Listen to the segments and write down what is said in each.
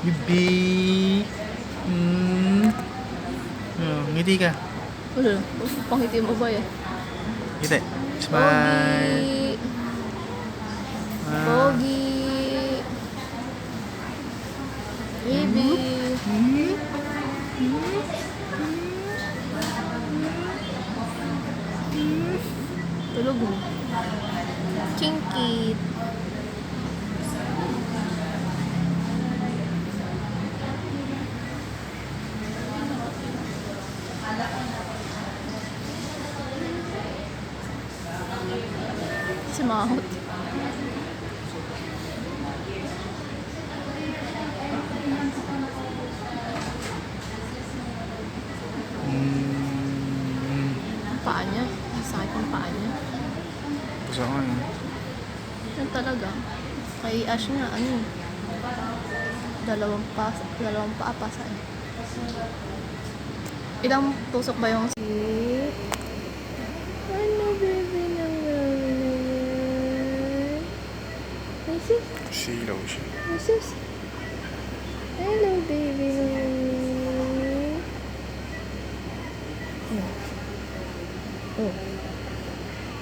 Bibi. Oh, ngiti ka. Wala. Pangiti mo ba yan? Ngiti. Smile. Pogi. Baby. Tulog mo. Chinkit. Sumahot. Paa niya. Sakit ang paa niya. Gusto ko yun. Yan talaga. Kay Ash nga, ano, dalawang paa pasa eh. Ilang tusok ba yung ano, baby naman? Ay, sus. Silaw siya. Ay, sus. Hello, baby naman. Oh.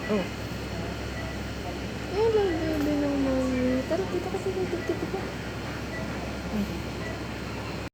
Oh. Hello, baby naman. Tara, dito kasi dito ka.